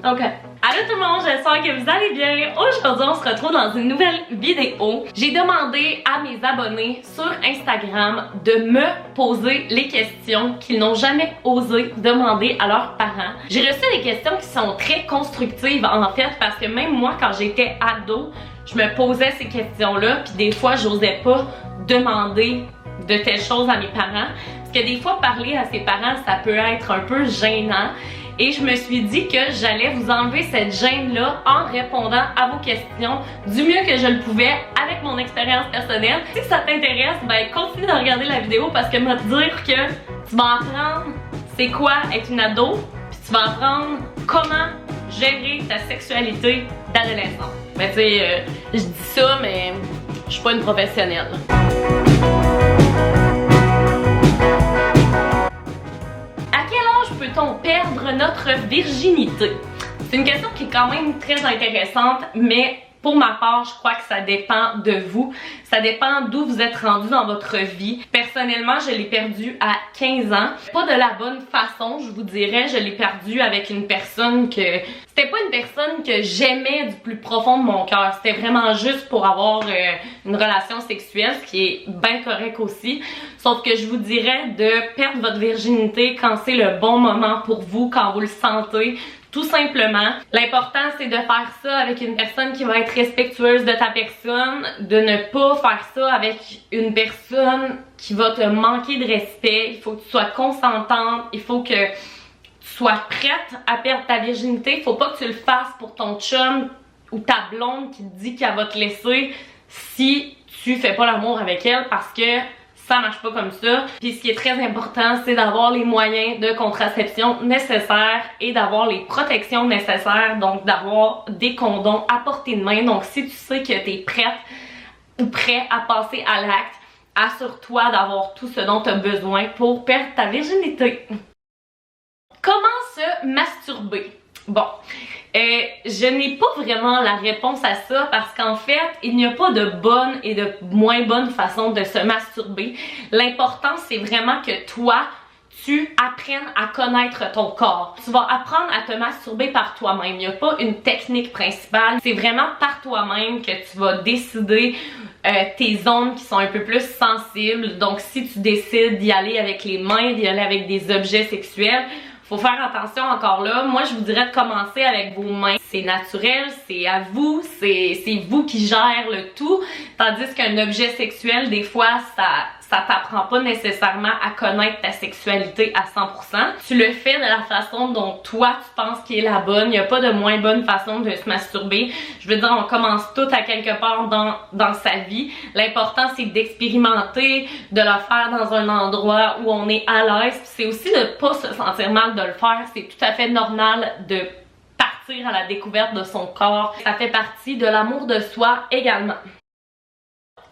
Donc, allô tout le monde, j'espère que vous allez bien. Aujourd'hui, on se retrouve dans une nouvelle vidéo. J'ai demandé à mes abonnés sur Instagram de me poser les questions qu'ils n'ont jamais osé demander à leurs parents. J'ai reçu des questions qui sont très constructives en fait, parce que même moi, quand j'étais ado, je me posais ces questions-là, puis des fois, j'osais pas demander de telles choses à mes parents. Parce que des fois, parler à ses parents, ça peut être un peu gênant. Et je me suis dit que j'allais vous enlever cette gêne-là en répondant à vos questions du mieux que je le pouvais avec mon expérience personnelle. Si ça t'intéresse, ben continue de regarder la vidéo parce que moi te dire que tu vas apprendre c'est quoi être une ado, puis tu vas apprendre comment gérer ta sexualité d'adolescent. Ben tu sais, je dis ça, mais je suis pas une professionnelle. Peut-on perdre notre virginité? C'est une question qui est quand même très intéressante, mais pour ma part, je crois que ça dépend de vous. Ça dépend d'où vous êtes rendu dans votre vie. Personnellement, je l'ai perdu à 15 ans. Pas de la bonne façon, je vous dirais. Je l'ai perdu avec une personne que... C'était pas une personne que j'aimais du plus profond de mon cœur. C'était vraiment juste pour avoir une relation sexuelle, ce qui est bien correct aussi. Sauf que je vous dirais de perdre votre virginité quand c'est le bon moment pour vous, quand vous le sentez. Tout simplement. L'important, c'est de faire ça avec une personne qui va être respectueuse de ta personne, de ne pas faire ça avec une personne qui va te manquer de respect. Il faut que tu sois consentante, il faut que tu sois prête à perdre ta virginité. Il faut pas que tu le fasses pour ton chum ou ta blonde qui te dit qu'elle va te laisser si tu fais pas l'amour avec elle, parce que ça marche pas comme ça. Puis ce qui est très important, c'est d'avoir les moyens de contraception nécessaires et d'avoir les protections nécessaires, donc d'avoir des condoms à portée de main. Donc si tu sais que tu es prête ou prêt à passer à l'acte, assure-toi d'avoir tout ce dont tu as besoin pour perdre ta virginité. Comment se masturber? Bon, je n'ai pas vraiment la réponse à ça parce qu'en fait, il n'y a pas de bonne et de moins bonne façon de se masturber. L'important, c'est vraiment que toi, tu apprennes à connaître ton corps. Tu vas apprendre à te masturber par toi-même. Il n'y a pas une technique principale. C'est vraiment par toi-même que tu vas décider tes zones qui sont un peu plus sensibles. Donc, si tu décides d'y aller avec les mains, d'y aller avec des objets sexuels, faut faire attention encore là. Moi, je vous dirais de commencer avec vos mains. C'est naturel, c'est à vous, c'est vous qui gère le tout. Tandis qu'un objet sexuel, des fois, ça t'apprend pas nécessairement à connaître ta sexualité à 100%. Tu le fais de la façon dont toi, tu penses qui est la bonne. Il n'y a pas de moins bonne façon de se masturber. Je veux dire, on commence tout à quelque part dans sa vie. L'important, c'est d'expérimenter, de le faire dans un endroit où on est à l'aise. C'est aussi de pas se sentir mal de le faire. C'est tout à fait normal de partir à la découverte de son corps. Ça fait partie de l'amour de soi également.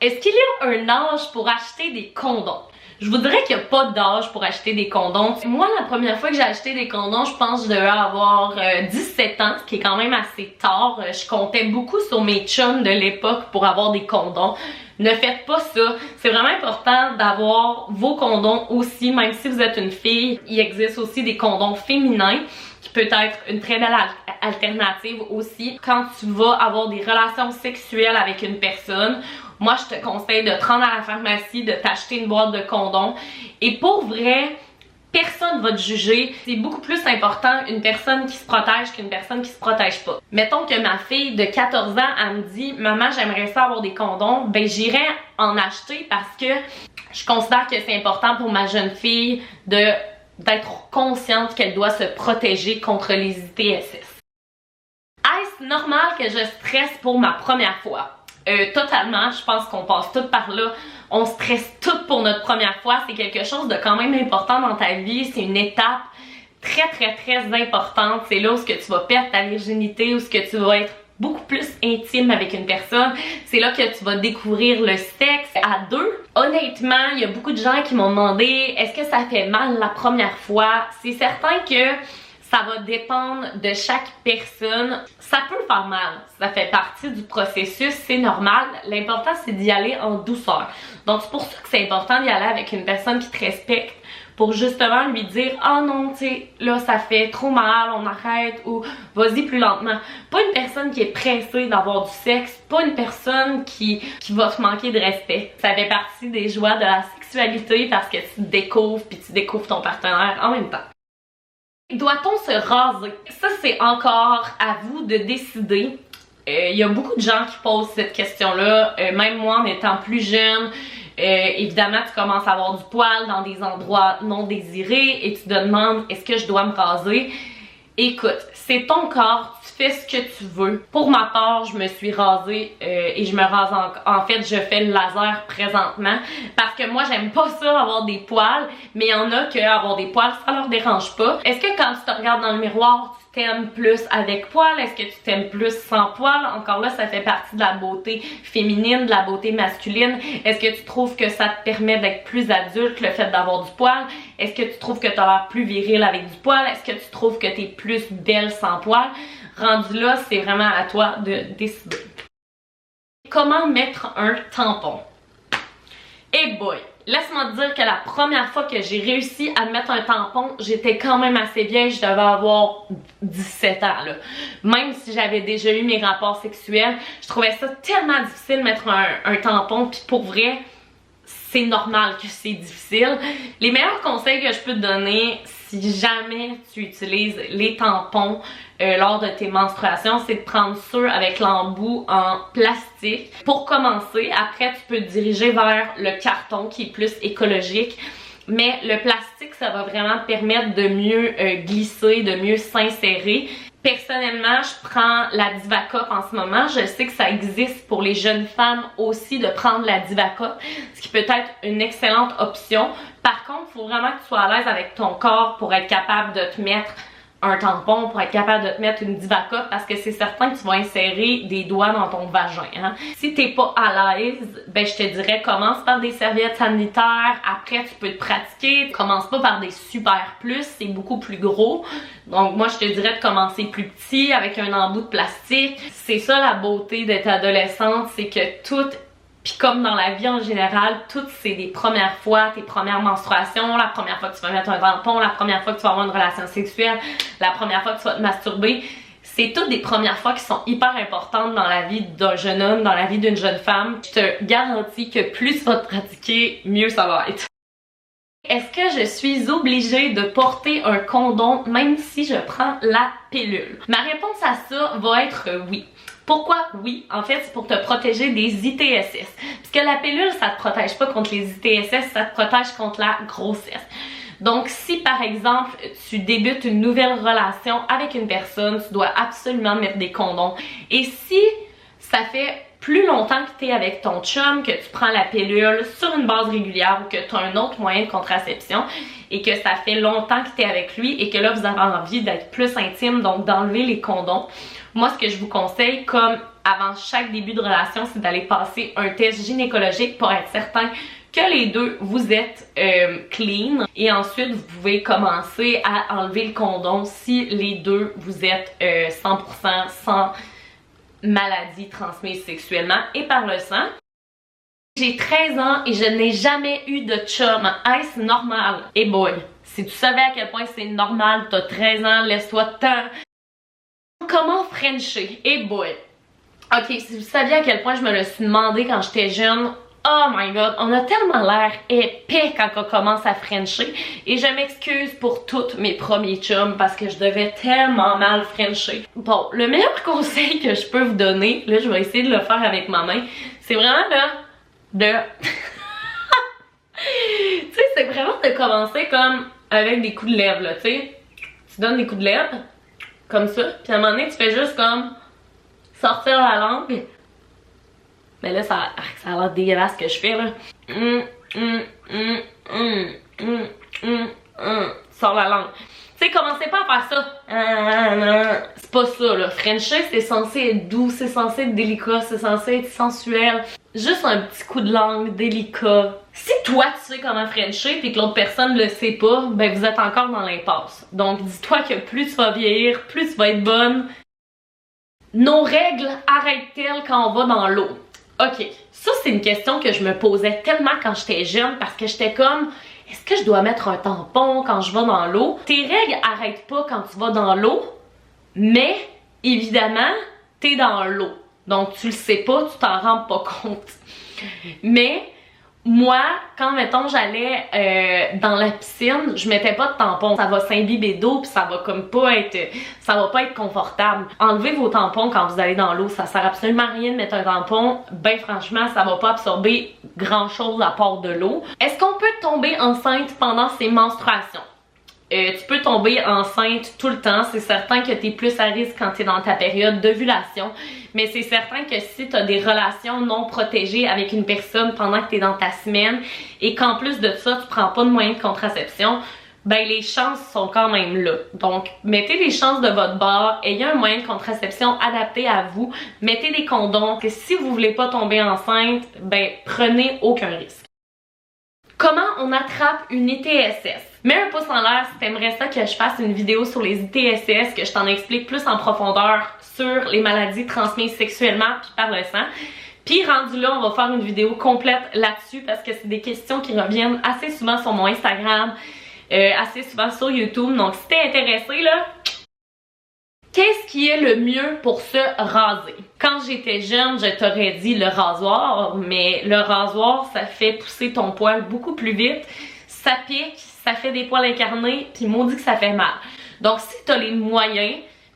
Est-ce qu'il y a un âge pour acheter des condoms? Je vous dirais qu'il n'y a pas d'âge pour acheter des condoms. Moi, la première fois que j'ai acheté des condoms, je pense que je devais avoir 17 ans, ce qui est quand même assez tard. Je comptais beaucoup sur mes chums de l'époque pour avoir des condoms. Ne faites pas ça. C'est vraiment important d'avoir vos condoms aussi, même si vous êtes une fille. Il existe aussi des condoms féminins qui peut être une très belle alternative aussi. Quand tu vas avoir des relations sexuelles avec une personne, moi je te conseille de te rendre à la pharmacie, de t'acheter une boîte de condoms. Et pour vrai, personne va te juger. C'est beaucoup plus important une personne qui se protège qu'une personne qui se protège pas. Mettons que ma fille de 14 ans, elle me dit « Maman, j'aimerais ça avoir des condoms », ben j'irai en acheter parce que je considère que c'est important pour ma jeune fille d'être consciente qu'elle doit se protéger contre les ITSS. Est-ce normal que je stresse pour ma première fois? Totalement, je pense qu'on passe toutes par là. On stresse toutes pour notre première fois. C'est quelque chose de quand même important dans ta vie. C'est une étape très importante. C'est là où tu vas perdre ta virginité, où tu vas être beaucoup plus intime avec une personne. C'est là que tu vas découvrir le sexe à deux. Honnêtement, il y a beaucoup de gens qui m'ont demandé est-ce que ça fait mal la première fois? C'est certain que ça va dépendre de chaque personne. Ça peut faire mal, ça fait partie du processus, c'est normal. L'important, c'est d'y aller en douceur. Donc c'est pour ça que c'est important d'y aller avec une personne qui te respecte pour justement lui dire « Ah non, tu sais, là ça fait trop mal, on arrête » ou « Vas-y plus lentement ». Pas une personne qui est pressée d'avoir du sexe, pas une personne qui va te manquer de respect. Ça fait partie des joies de la sexualité parce que tu découvres puis tu découvres ton partenaire en même temps. Doit-on se raser? Ça, c'est encore à vous de décider. Il y a beaucoup de gens qui posent cette question-là. Même moi, en étant plus jeune, évidemment, tu commences à avoir du poil dans des endroits non désirés et tu te demandes, est-ce que je dois me raser? Écoute, c'est ton corps, tu fais ce que tu veux. Pour ma part, je me suis rasée et je me rase en fait, je fais le laser présentement parce que moi, j'aime pas ça avoir des poils, mais il y en a que avoir des poils, ça leur dérange pas. Est-ce que quand tu te regardes dans le miroir, tu t'aimes plus avec poils? Est-ce que tu t'aimes plus sans poils? Encore là, ça fait partie de la beauté féminine, de la beauté masculine. Est-ce que tu trouves que ça te permet d'être plus adulte, le fait d'avoir du poil? Est-ce que tu trouves que tu as l'air plus viril avec du poil? Est-ce que tu trouves que tu es plus belle sans poil? Rendu là, c'est vraiment à toi de décider. Comment mettre un tampon? Eh boy! Laisse-moi te dire que la première fois que j'ai réussi à mettre un tampon, j'étais quand même assez vieille, je devais avoir 17 ans là. Même si j'avais déjà eu mes rapports sexuels, je trouvais ça tellement difficile de mettre un tampon, puis pour vrai, c'est normal que c'est difficile. Les meilleurs conseils que je peux te donner, si jamais tu utilises les tampons lors de tes menstruations, c'est de prendre ceux avec l'embout en plastique. Pour commencer, après tu peux te diriger vers le carton qui est plus écologique. Mais le plastique, ça va vraiment te permettre de mieux glisser, de mieux s'insérer. Personnellement, je prends la Divacup en ce moment. Je sais que ça existe pour les jeunes femmes aussi de prendre la Divacup, ce qui peut être une excellente option. Par contre, il faut vraiment que tu sois à l'aise avec ton corps pour être capable de te mettre un tampon, pour être capable de te mettre une Divacup, parce que c'est certain que tu vas insérer des doigts dans ton vagin. Hein? Si t'es pas à l'aise, ben je te dirais commence par des serviettes sanitaires, après tu peux te pratiquer. Commence pas par des super plus, c'est beaucoup plus gros. Donc moi je te dirais de commencer plus petit avec un embout de plastique. C'est ça la beauté d'être adolescente, c'est que tout, puis comme dans la vie en général, tout c'est des premières fois, tes premières menstruations, la première fois que tu vas mettre un tampon, la première fois que tu vas avoir une relation sexuelle, la première fois que tu vas te masturber. C'est toutes des premières fois qui sont hyper importantes dans la vie d'un jeune homme, dans la vie d'une jeune femme. Je te garantis que plus tu vas te pratiquer, mieux ça va être. Est-ce que je suis obligée de porter un condom même si je prends la pilule? Ma réponse à ça va être oui. Pourquoi oui? En fait, c'est pour te protéger des ITSS. Parce que la pilule, ça te protège pas contre les ITSS, ça te protège contre la grossesse. Donc, si par exemple, tu débutes une nouvelle relation avec une personne, tu dois absolument mettre des condoms. Et si ça fait plus longtemps que tu es avec ton chum, que tu prends la pilule sur une base régulière ou que tu as un autre moyen de contraception et que ça fait longtemps que tu es avec lui et que là, vous avez envie d'être plus intime, donc d'enlever les condoms, moi, ce que je vous conseille, comme avant chaque début de relation, c'est d'aller passer un test gynécologique pour être certain que les deux, vous êtes clean. Et ensuite, vous pouvez commencer à enlever le condom si les deux, vous êtes 100% sans maladie transmise sexuellement et par le sang. J'ai 13 ans et je n'ai jamais eu de chum. Est-ce normal? Eh boy, si tu savais à quel point c'est normal, t'as 13 ans, laisse-toi tant. Comment frencher? Eh boy. Ok, si vous saviez à quel point je me le suis demandé quand j'étais jeune, oh my god, on a tellement l'air épais quand on commence à frencher. Et je m'excuse pour tous mes premiers chums parce que je devais tellement mal frencher. Bon, le meilleur conseil que je peux vous donner, là je vais essayer de le faire avec ma main, c'est vraiment tu sais, c'est vraiment de commencer comme avec des coups de lèvres, là, tu sais. Tu donnes des coups de lèvres, comme ça, puis à un moment donné, tu fais juste comme sortir la langue. Mais là, ça a l'air dégueulasse ce que je fais, là. Sors la langue. Tu sais, commencez pas à faire ça. C'est pas ça, là. Frencher, c'est censé être doux, c'est censé être délicat, c'est censé être sensuel. Juste un petit coup de langue délicat. Si toi, tu sais comment Frencher et que l'autre personne le sait pas, ben vous êtes encore dans l'impasse. Donc, dis-toi que plus tu vas vieillir, plus tu vas être bonne. Nos règles arrêtent-elles quand on va dans l'eau? Ok, ça c'est une question que je me posais tellement quand j'étais jeune parce que j'étais comme, est-ce que je dois mettre un tampon quand je vais dans l'eau? Tes règles arrêtent pas quand tu vas dans l'eau, mais évidemment, t'es dans l'eau. Donc tu le sais pas, tu t'en rends pas compte. Mais moi, quand mettons j'allais dans la piscine, je mettais pas de tampon. Ça va s'imbiber d'eau puis ça va pas être confortable. Enlevez vos tampons quand vous allez dans l'eau, ça sert absolument à rien de mettre un tampon. Ben franchement, ça va pas absorber grand chose à part de l'eau. Est-ce qu'on peut tomber enceinte pendant ses menstruations? Tu peux tomber enceinte tout le temps. C'est certain que tu es plus à risque quand tu es dans ta période d'ovulation. Mais c'est certain que si tu as des relations non protégées avec une personne pendant que tu es dans ta semaine et qu'en plus de ça, tu prends pas de moyens de contraception, ben les chances sont quand même là. Donc, mettez les chances de votre bord, ayez un moyen de contraception adapté à vous, mettez des condoms. Et si vous voulez pas tomber enceinte, ben prenez aucun risque. Comment on attrape une ITSS? Mets un pouce en l'air si t'aimerais ça que je fasse une vidéo sur les ITSS, que je t'en explique plus en profondeur sur les maladies transmises sexuellement puis par le sang. Puis rendu là, on va faire une vidéo complète là-dessus parce que c'est des questions qui reviennent assez souvent sur mon Instagram, assez souvent sur YouTube. Donc si t'es intéressé là, qu'est-ce qui est le mieux pour se raser? Quand j'étais jeune, je t'aurais dit le rasoir, mais le rasoir, ça fait pousser ton poil beaucoup plus vite. Ça pique, ça fait des poils incarnés, puis maudit que ça fait mal. Donc si t'as les moyens,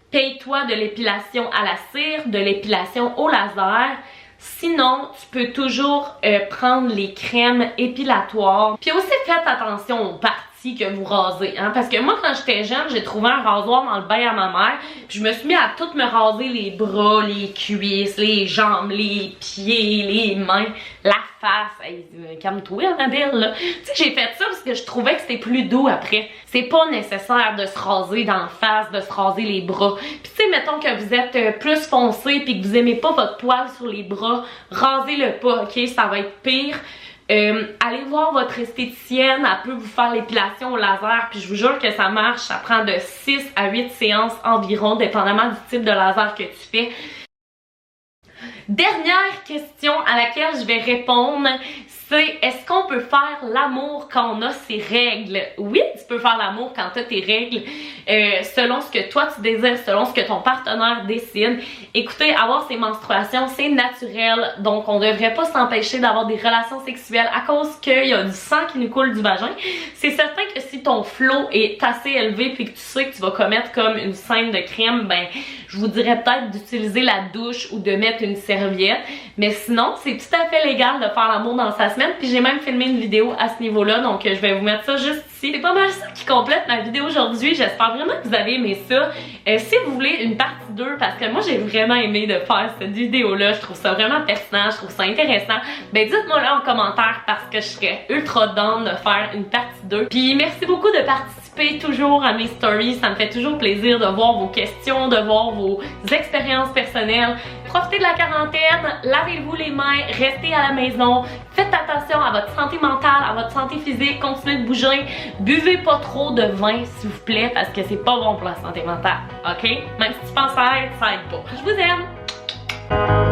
paye-toi de l'épilation à la cire, de l'épilation au laser. Sinon, tu peux toujours prendre les crèmes épilatoires. Puis aussi, faites attention aux parties que vous rasez, hein, parce que moi quand j'étais jeune, j'ai trouvé un rasoir dans le bain à ma mère, puis je me suis mis à tout me raser les bras, les cuisses, les jambes, les pieds, les mains, la face. Hey, calme-toi ma belle là. Tu sais, j'ai fait ça parce que je trouvais que c'était plus doux après. C'est pas nécessaire de se raser dans la face, de se raser les bras. Puis tu sais, mettons que vous êtes plus foncé puis que vous aimez pas votre poil sur les bras, rasez-le pas, ok? Ça va être pire. Allez voir votre esthéticienne, elle peut vous faire l'épilation au laser, puis je vous jure que ça marche, ça prend de 6 à 8 séances environ, dépendamment du type de laser que tu fais. Dernière question à laquelle je vais répondre, c'est est-ce qu'on peut faire l'amour quand on a ses règles? Oui, tu peux faire l'amour quand tu as tes règles, selon ce que toi tu désires, selon ce que ton partenaire décide. Écoutez, avoir ses menstruations, c'est naturel, donc on devrait pas s'empêcher d'avoir des relations sexuelles à cause qu'il y a du sang qui nous coule du vagin. C'est certain que si ton flot est assez élevé puis que tu sais que tu vas commettre comme une scène de crime, ben je vous dirais peut-être d'utiliser la douche ou de mettre une serviette, mais sinon c'est tout à fait légal de faire l'amour dans sa semaine, puis j'ai même filmé une vidéo à ce niveau-là, donc je vais vous mettre ça juste ici. C'est pas mal ça qui complète ma vidéo aujourd'hui, j'espère vraiment que vous avez aimé ça. Si vous voulez une partie 2, parce que moi j'ai vraiment aimé de faire cette vidéo-là, je trouve ça vraiment pertinent, je trouve ça intéressant, ben dites-moi là en commentaire parce que je serais ultra down de faire une partie 2. Puis merci beaucoup de participer toujours à mes stories, ça me fait toujours plaisir de voir vos questions, de voir vos expériences personnelles. Profitez de la quarantaine, lavez-vous les mains, restez à la maison, faites attention à votre santé mentale, à votre santé physique, continuez de bouger, buvez pas trop de vin s'il vous plaît parce que c'est pas bon pour la santé mentale, ok? Même si tu penses ça aide pas. Je vous aime!